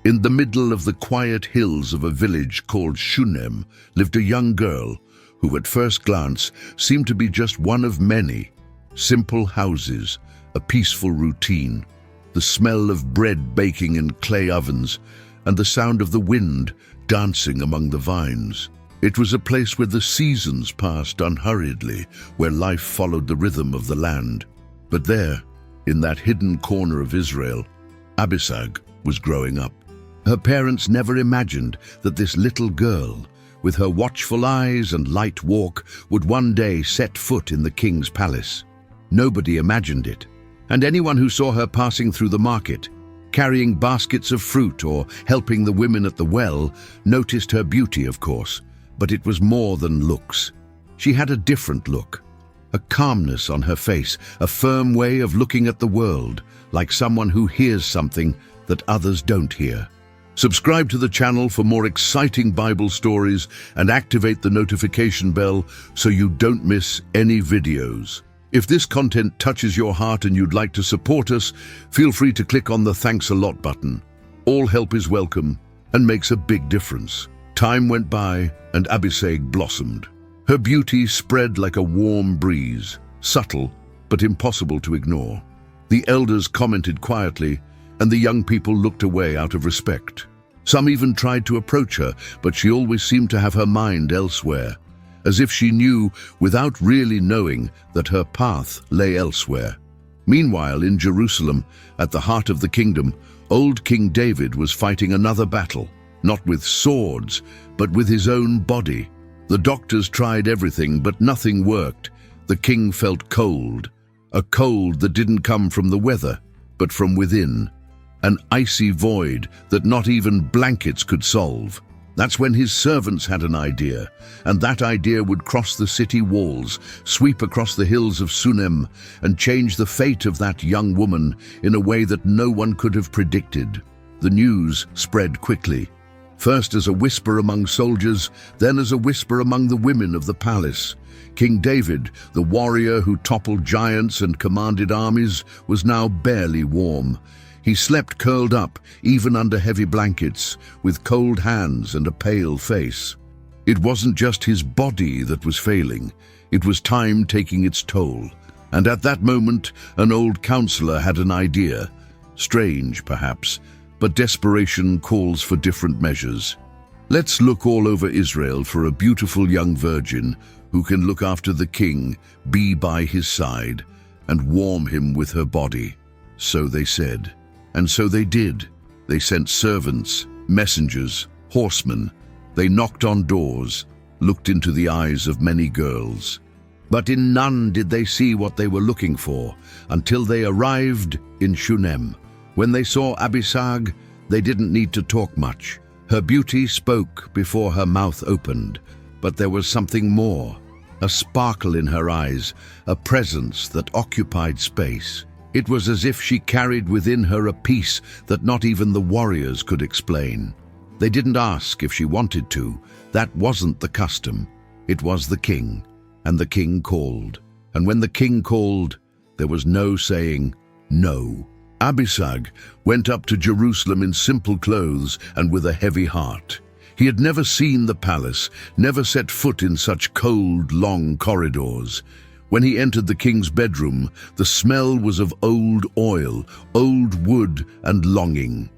In the middle of the quiet hills of a village called Shunem lived a young girl who at first glance seemed to be just one of many. Simple houses, a peaceful routine, the smell of bread baking in clay ovens, and the sound of the wind dancing among the vines. It was a place where the seasons passed unhurriedly, where life followed the rhythm of the land. But there, in that hidden corner of Israel, Abishag was growing up. Her parents never imagined that this little girl, with her watchful eyes and light walk, would one day set foot in the king's palace. Nobody imagined it, and anyone who saw her passing through the market, carrying baskets of fruit or helping the women at the well, noticed her beauty, of course, but it was more than looks. She had a different look, a calmness on her face, a firm way of looking at the world, like someone who hears something that others don't hear. Subscribe to the channel for more exciting Bible stories and activate the notification bell so you don't miss any videos. If this content touches your heart and you'd like to support us, feel free to click on the Thanks a Lot button. All help is welcome and makes a big difference. Time went by and Abishag blossomed. Her beauty spread like a warm breeze, subtle but impossible to ignore. The elders commented quietly, and the young people looked away out of respect. Some even tried to approach her, but she always seemed to have her mind elsewhere, as if she knew without really knowing that her path lay elsewhere. Meanwhile, in Jerusalem, at the heart of the kingdom, old King David was fighting another battle, not with swords, but with his own body. The doctors tried everything, but nothing worked. The king felt cold, a cold that didn't come from the weather, but from within. An icy void that not even blankets could solve. That's when his servants had an idea, and that idea would cross the city walls, sweep across the hills of Shunem, and change the fate of that young woman in a way that no one could have predicted. The news spread quickly, first as a whisper among soldiers, then as a whisper among the women of the palace. King David, the warrior who toppled giants and commanded armies, was now barely warm. He slept curled up, even under heavy blankets, with cold hands and a pale face. It wasn't just his body that was failing, it was time taking its toll. And at that moment, an old counselor had an idea. Strange, perhaps, but desperation calls for different measures. Let's look all over Israel for a beautiful young virgin who can look after the king, be by his side, and warm him with her body. So they said. And so they did. They sent servants, messengers, horsemen. They knocked on doors, looked into the eyes of many girls. But in none did they see what they were looking for, until they arrived in Shunem. When they saw Abishag, they didn't need to talk much. Her beauty spoke before her mouth opened, but there was something more. A sparkle in her eyes, a presence that occupied space. It was as if she carried within her a peace that not even the warriors could explain. They didn't ask if she wanted to. That wasn't the custom. It was the king, and the king called. And when the king called, there was no saying no. Abishag went up to Jerusalem in simple clothes and with a heavy heart. He had never seen the palace, never set foot in such cold, long corridors. When he entered the king's bedroom, the smell was of old oil, old wood, and longing.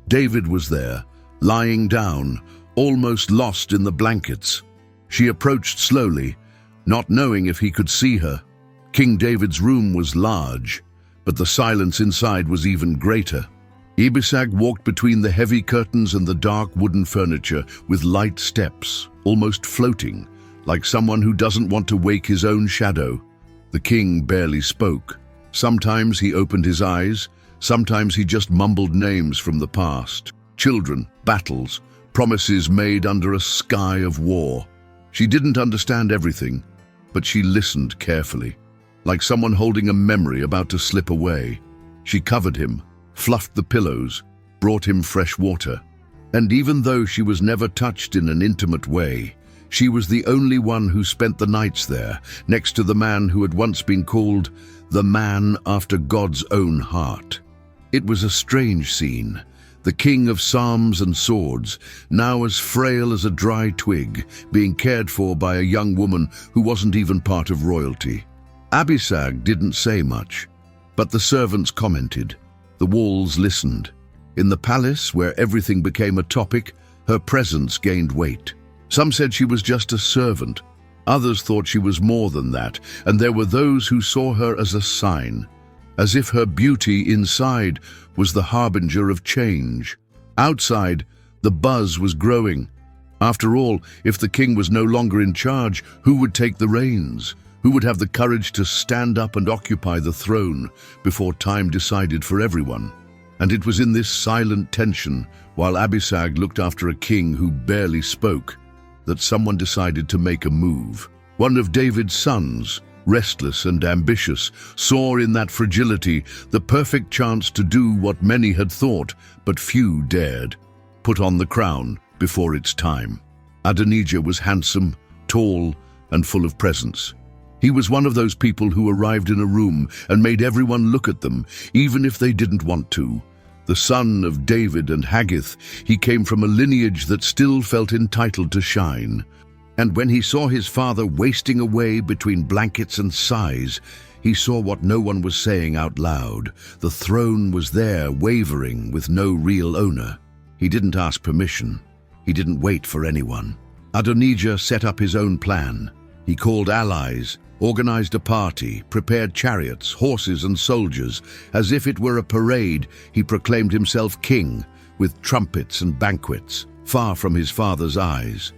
David was there, lying down, almost lost in the blankets. She approached slowly, not knowing if he could see her. King David's room was large, but the silence inside was even greater. Abishag walked between the heavy curtains and the dark wooden furniture with light steps, almost floating, like someone who doesn't want to wake his own shadow. The king barely spoke. Sometimes he opened his eyes, sometimes he just mumbled names from the past. Children, battles, promises made under a sky of war. She didn't understand everything, but she listened carefully, like someone holding a memory about to slip away. She covered him, fluffed the pillows, brought him fresh water. And even though she was never touched in an intimate way, she was the only one who spent the nights there, next to the man who had once been called the man after God's own heart. It was a strange scene. the king of psalms and swords, now as frail as a dry twig, being cared for by a young woman who wasn't even part of royalty. Abishag didn't say much, but the servants commented. The walls listened. In the palace, where everything became a topic, her presence gained weight. Some said she was just a servant. Others thought she was more than that, and there were those who saw her as a sign, as if her beauty inside was the harbinger of change. Outside, the buzz was growing. After all, if the king was no longer in charge, who would take the reins? Who would have the courage to stand up and occupy the throne before time decided for everyone? And it was in this silent tension, while Abishag looked after a king who barely spoke, that someone decided to make a move. One of David's sons, restless and ambitious, saw in that fragility the perfect chance to do what many had thought, but few dared: put on the crown before its time. Adonijah was handsome, tall, and full of presence. He was one of those people who arrived in a room and made everyone look at them, even if they didn't want to. The son of David and Haggith, he came from a lineage that still felt entitled to shine. And when he saw his father wasting away between blankets and sighs, he saw what no one was saying out loud. The throne was there, wavering, with no real owner. He didn't ask permission. He didn't wait for anyone. Adonijah set up his own plan. He called allies, organized a party, prepared chariots, horses, and soldiers. As if it were a parade, he proclaimed himself king, with trumpets and banquets, far from his father's eyes.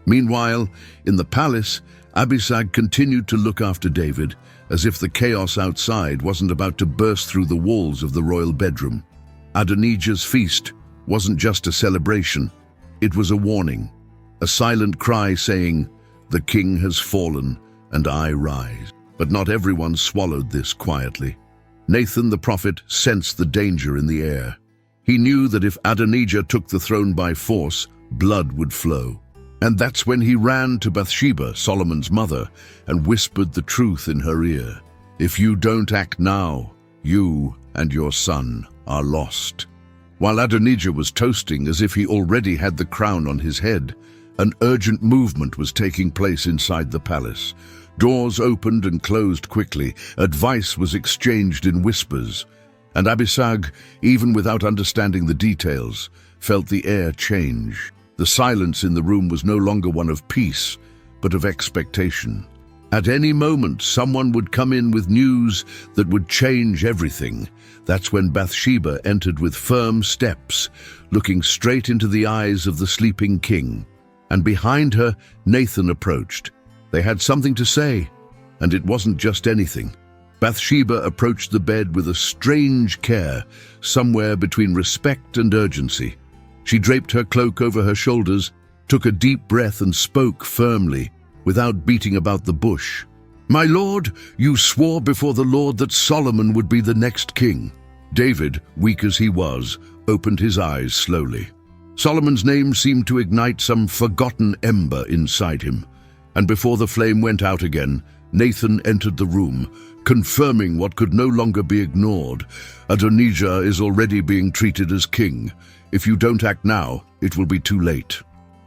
Meanwhile, in the palace, Abishag continued to look after David, as if the chaos outside wasn't about to burst through the walls of the royal bedroom. Adonijah's feast wasn't just a celebration, it was a warning, a silent cry saying, "The king has fallen, and I rise." But not everyone swallowed this quietly. Nathan the prophet sensed the danger in the air. He knew that if Adonijah took the throne by force, blood would flow. And that's when he ran to Bathsheba, Solomon's mother, and whispered the truth in her ear. "If you don't act now, you and your son are lost." While Adonijah was toasting as if he already had the crown on his head, an urgent movement was taking place inside the palace. Doors opened and closed quickly. Advice was exchanged in whispers. And Abishag, even without understanding the details, felt the air change. The silence in the room was no longer one of peace, but of expectation. At any moment, someone would come in with news that would change everything. That's when Bathsheba entered with firm steps, looking straight into the eyes of the sleeping king. And behind her, Nathan approached. They had something to say, and it wasn't just anything. Bathsheba approached the bed with a strange care, somewhere between respect and urgency. She draped her cloak over her shoulders, took a deep breath and spoke firmly, without beating about the bush. "My lord, you swore before the Lord that Solomon would be the next king." David, weak as he was, opened his eyes slowly. Solomon's name seemed to ignite some forgotten ember inside him, and before the flame went out again, Nathan entered the room, confirming what could no longer be ignored. "Adonijah is already being treated as king. If you don't act now, it will be too late."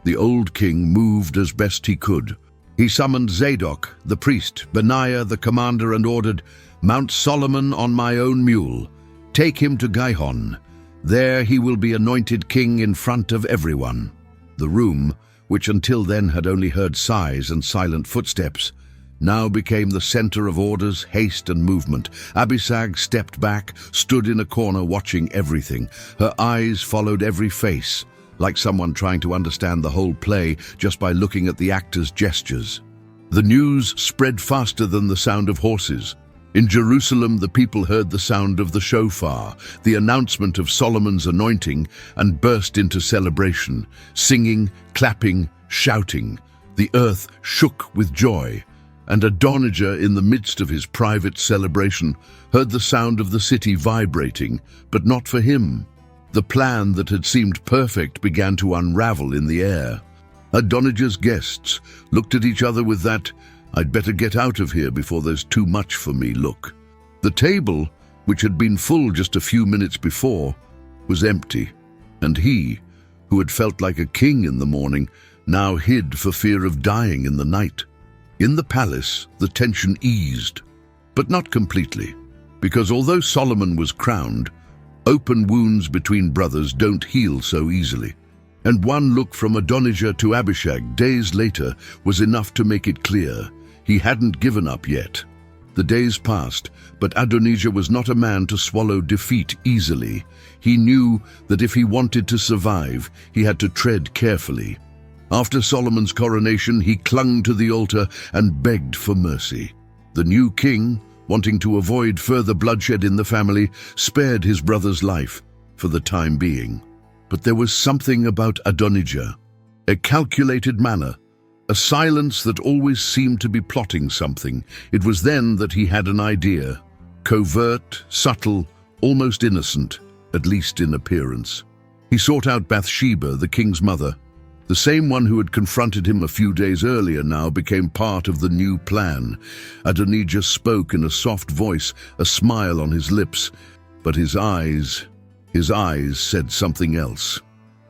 The old king moved as best he could. He summoned Zadok, the priest, Benaiah, the commander, and ordered, "Mount Solomon on my own mule. Take him to Gihon. There he will be anointed king in front of everyone." The room, which until then had only heard sighs and silent footsteps, now became the center of orders, haste, and movement. Abishag stepped back, stood in a corner watching everything. Her eyes followed every face, like someone trying to understand the whole play just by looking at the actors' gestures. The news spread faster than the sound of horses. In Jerusalem, the people heard the sound of the shofar, the announcement of Solomon's anointing, and burst into celebration, singing, clapping, shouting. The earth shook with joy, and Adonijah, in the midst of his private celebration, heard the sound of the city vibrating, but not for him. The plan that had seemed perfect began to unravel in the air. Adonijah's guests looked at each other with that, "I'd better get out of here before there's too much for me" look. The table, which had been full just a few minutes before, was empty. And he, who had felt like a king in the morning, now hid for fear of dying in the night. In the palace, the tension eased, but not completely, because although Solomon was crowned, open wounds between brothers don't heal so easily. And one look from Adonijah to Abishag days later was enough to make it clear he hadn't given up yet. The days passed, but Adonijah was not a man to swallow defeat easily. He knew that if he wanted to survive, he had to tread carefully. After Solomon's coronation, he clung to the altar and begged for mercy. The new king, wanting to avoid further bloodshed in the family, spared his brother's life for the time being. But there was something about Adonijah, a calculated manner, a silence that always seemed to be plotting something. It was then that he had an idea, covert, subtle, almost innocent, at least in appearance. He sought out Bathsheba, the king's mother. The same one who had confronted him a few days earlier now became part of the new plan. Adonijah spoke in a soft voice, a smile on his lips, but his eyes said something else.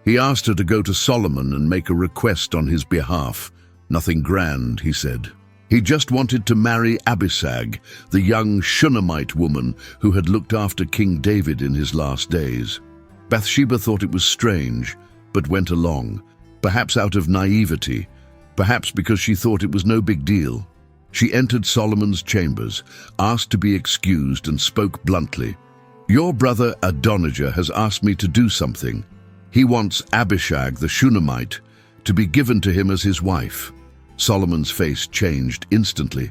He asked her to go to Solomon and make a request on his behalf. Nothing grand, he said. He just wanted to marry Abisag, the young Shunammite woman who had looked after King David in his last days. Bathsheba thought it was strange, but went along, perhaps out of naivety, perhaps because she thought it was no big deal. She entered Solomon's chambers, asked to be excused, and spoke bluntly. "Your brother Adonijah has asked me to do something. He wants Abishag, the Shunammite, to be given to him as his wife." Solomon's face changed instantly.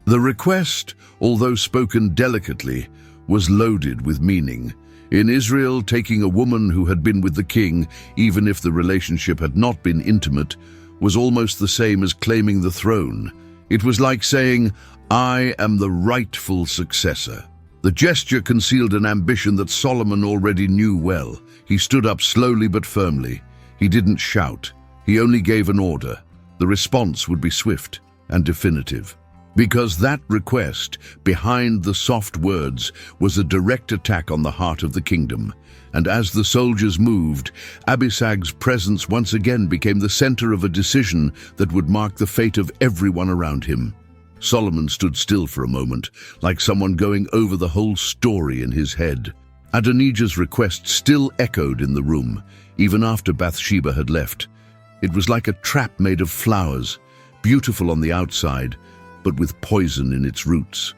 The request, although spoken delicately, was loaded with meaning. In Israel, taking a woman who had been with the king, even if the relationship had not been intimate, was almost the same as claiming the throne. It was like saying, "I am the rightful successor." The gesture concealed an ambition that Solomon already knew well. He stood up slowly but firmly. He didn't shout. He only gave an order. The response would be swift and definitive. Because that request, behind the soft words, was a direct attack on the heart of the kingdom. And as the soldiers moved, Abisag's presence once again became the center of a decision that would mark the fate of everyone around him. Solomon stood still for a moment, like someone going over the whole story in his head. Adonijah's request still echoed in the room, even after Bathsheba had left. It was like a trap made of flowers, beautiful on the outside, but with poison in its roots.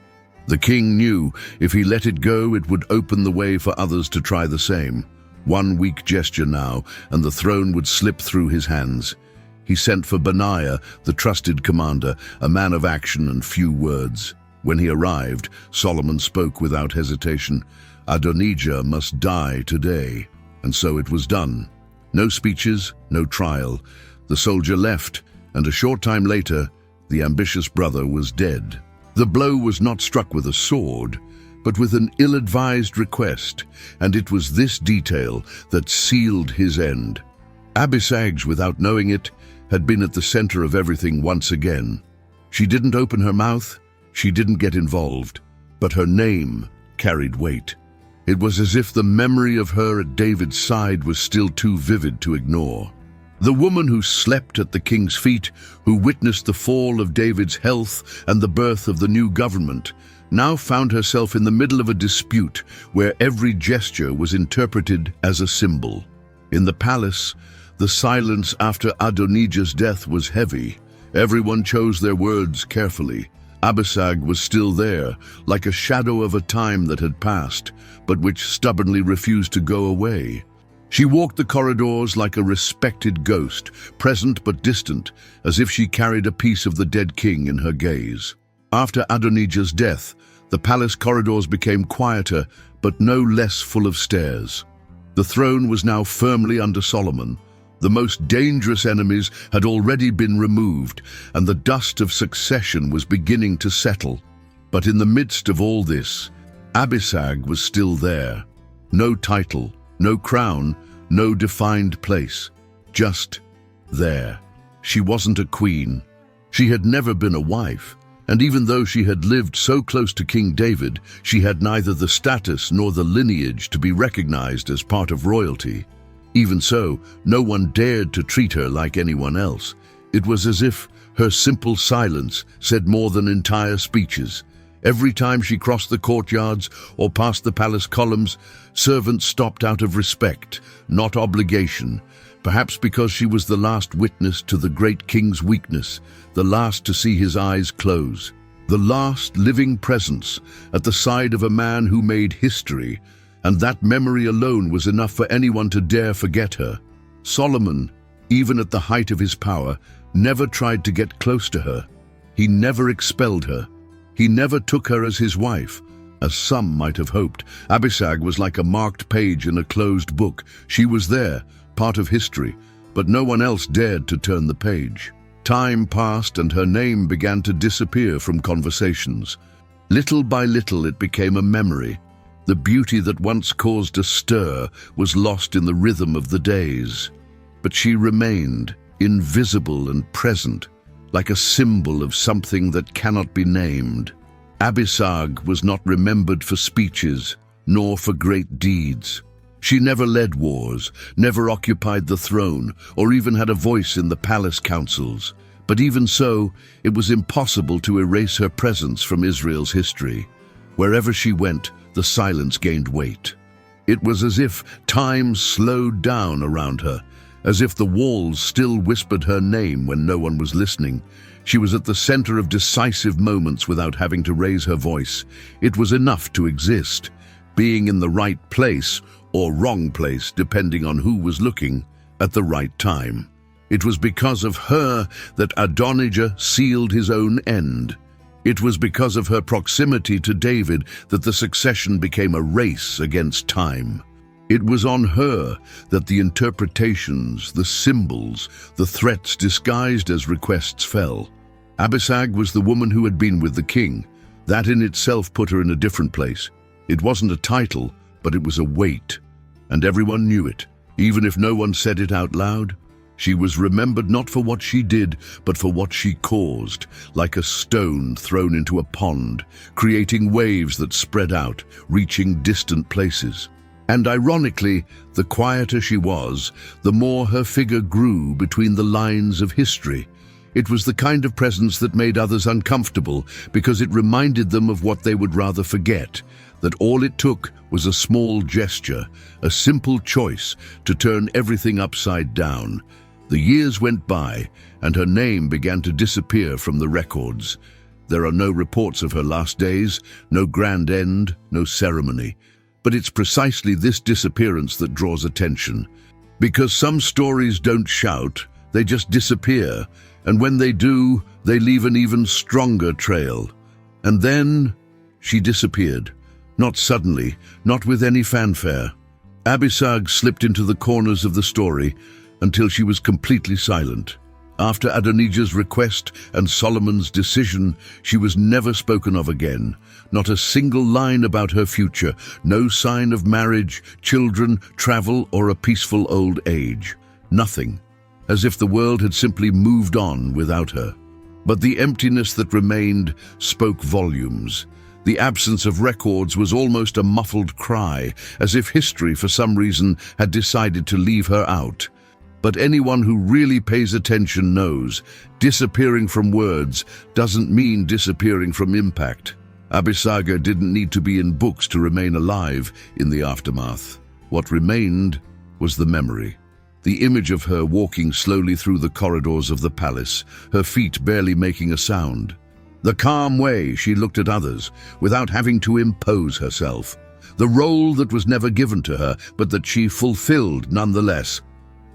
The king knew if he let it go, it would open the way for others to try the same. One weak gesture now, and the throne would slip through his hands. He sent for Benaiah, the trusted commander, a man of action and few words. When he arrived, Solomon spoke without hesitation. Adonijah must die today. And so it was done. No speeches, no trial. The soldier left, and a short time later, the ambitious brother was dead. The blow was not struck with a sword, but with an ill-advised request, and it was this detail that sealed his end. Abisag, without knowing it, had been at the center of everything once again. She didn't open her mouth, she didn't get involved, but her name carried weight. It was as if the memory of her at David's side was still too vivid to ignore. The woman who slept at the king's feet, who witnessed the fall of David's health and the birth of the new government, now found herself in the middle of a dispute where every gesture was interpreted as a symbol. In the palace, the silence after Adonijah's death was heavy. Everyone chose their words carefully. Abishag was still there, like a shadow of a time that had passed, but which stubbornly refused to go away. She walked the corridors like a respected ghost, present but distant, as if she carried a piece of the dead king in her gaze. After Adonijah's death, the palace corridors became quieter, but no less full of stares. The throne was now firmly under Solomon. The most dangerous enemies had already been removed, and the dust of succession was beginning to settle. But in the midst of all this, Abishag was still there. No title, no crown, no defined place. Just there. She wasn't a queen. She had never been a wife. And even though she had lived so close to King David, she had neither the status nor the lineage to be recognized as part of royalty. Even so, no one dared to treat her like anyone else. It was as if her simple silence said more than entire speeches. Every time she crossed the courtyards or passed the palace columns, servants stopped out of respect, not obligation, perhaps because she was the last witness to the great king's weakness, the last to see his eyes close, the last living presence at the side of a man who made history, and that memory alone was enough for anyone to dare forget her. Solomon, even at the height of his power, never tried to get close to her. He never expelled her. He never took her as his wife, as some might have hoped. Abishag was like a marked page in a closed book. She was there, part of history, but no one else dared to turn the page. Time passed and her name began to disappear from conversations. Little by little it became a memory. The beauty that once caused a stir was lost in the rhythm of the days. But she remained, invisible and present, like a symbol of something that cannot be named. Abishag was not remembered for speeches, nor for great deeds. She never led wars, never occupied the throne, or even had a voice in the palace councils. But even so, it was impossible to erase her presence from Israel's history. Wherever she went, the silence gained weight. It was as if time slowed down around her, as if the walls still whispered her name when no one was listening. She was at the center of decisive moments without having to raise her voice. It was enough to exist, being in the right place or wrong place, depending on who was looking, at the right time. It was because of her that Adonijah sealed his own end. It was because of her proximity to David that the succession became a race against time. It was on her that the interpretations, the symbols, the threats disguised as requests fell. Abishag was the woman who had been with the king. That in itself put her in a different place. It wasn't a title, but it was a weight. And everyone knew it, even if no one said it out loud. She was remembered not for what she did, but for what she caused, like a stone thrown into a pond, creating waves that spread out, reaching distant places. And ironically, the quieter she was, the more her figure grew between the lines of history. It was the kind of presence that made others uncomfortable because it reminded them of what they would rather forget, that all it took was a small gesture, a simple choice to turn everything upside down. The years went by, and her name began to disappear from the records. There are no reports of her last days, no grand end, no ceremony. But it's precisely this disappearance that draws attention. Because some stories don't shout, they just disappear, and when they do, they leave an even stronger trail. And then, she disappeared. Not suddenly, not with any fanfare. Abishag slipped into the corners of the story until she was completely silent. After Adonijah's request and Solomon's decision, she was never spoken of again. Not a single line about her future, no sign of marriage, children, travel, or a peaceful old age. Nothing. As if the world had simply moved on without her. But the emptiness that remained spoke volumes. The absence of records was almost a muffled cry, as if history, for some reason, had decided to leave her out. But anyone who really pays attention knows, disappearing from words doesn't mean disappearing from impact. ABISAGUE didn't need to be in books to remain alive in the aftermath. What remained was the memory. The image of her walking slowly through the corridors of the palace, her feet barely making a sound. The calm way she looked at others, without having to impose herself. The role that was never given to her, but that she fulfilled nonetheless.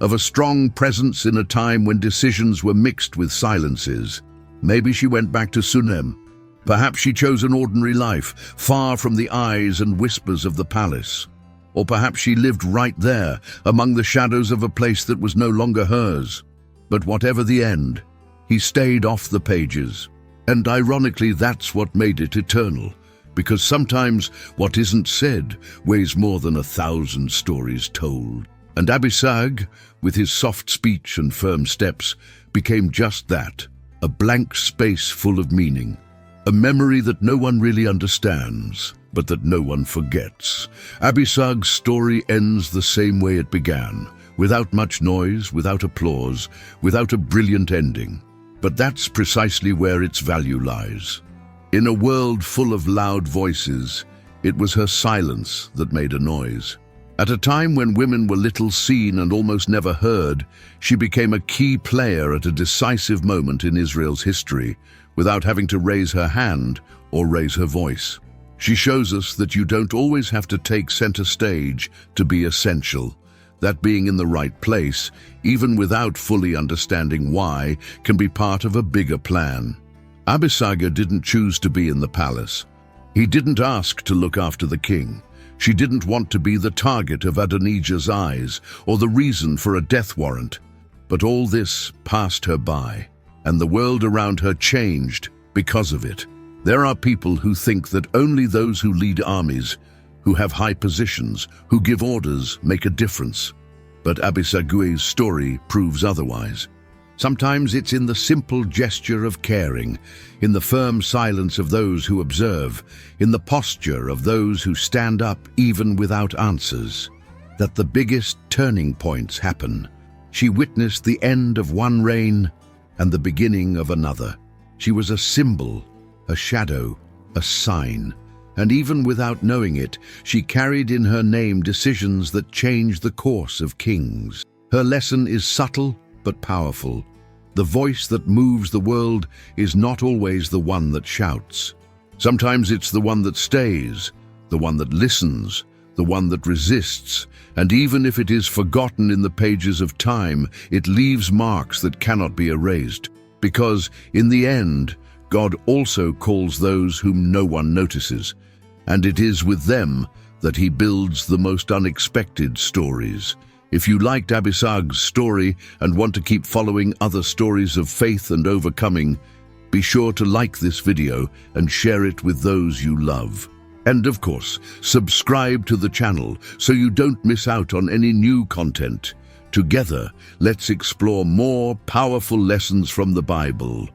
Of a strong presence in a time when decisions were mixed with silences. Maybe she went back to Shunem. Perhaps she chose an ordinary life, far from the eyes and whispers of the palace. Or perhaps she lived right there, among the shadows of a place that was no longer hers. But whatever the end, he stayed off the pages. And ironically, that's what made it eternal. Because sometimes what isn't said weighs more than 1,000 stories told. And Abishag, with his soft speech and firm steps, became just that, a blank space full of meaning. A memory that no one really understands, but that no one forgets. Abishag's story ends the same way it began, without much noise, without applause, without a brilliant ending. But that's precisely where its value lies. In a world full of loud voices, it was her silence that made a noise. At a time when women were little seen and almost never heard, she became a key player at a decisive moment in Israel's history, without having to raise her hand or raise her voice. She shows us that you don't always have to take center stage to be essential. That being in the right place, even without fully understanding why, can be part of a bigger plan. Abishag didn't choose to be in the palace. He didn't ask to look after the king. She didn't want to be the target of Adonijah's eyes or the reason for a death warrant. But all this passed her by, and the world around her changed because of it. There are people who think that only those who lead armies, who have high positions, who give orders, make a difference. But ABISAGUE's story proves otherwise. Sometimes it's in the simple gesture of caring, in the firm silence of those who observe, in the posture of those who stand up even without answers, that the biggest turning points happen. She witnessed the end of one reign and the beginning of another. She was a symbol, a shadow, a sign. And even without knowing it, she carried in her name decisions that changed the course of kings. Her lesson is subtle but powerful. The voice that moves the world is not always the one that shouts. Sometimes it's the one that stays, the one that listens, the one that resists, and even if it is forgotten in the pages of time, it leaves marks that cannot be erased. Because, in the end, God also calls those whom no one notices, and it is with them that he builds the most unexpected stories. If you liked Abishag's story and want to keep following other stories of faith and overcoming, be sure to like this video and share it with those you love. And of course, subscribe to the channel so you don't miss out on any new content. Together, let's explore more powerful lessons from the Bible.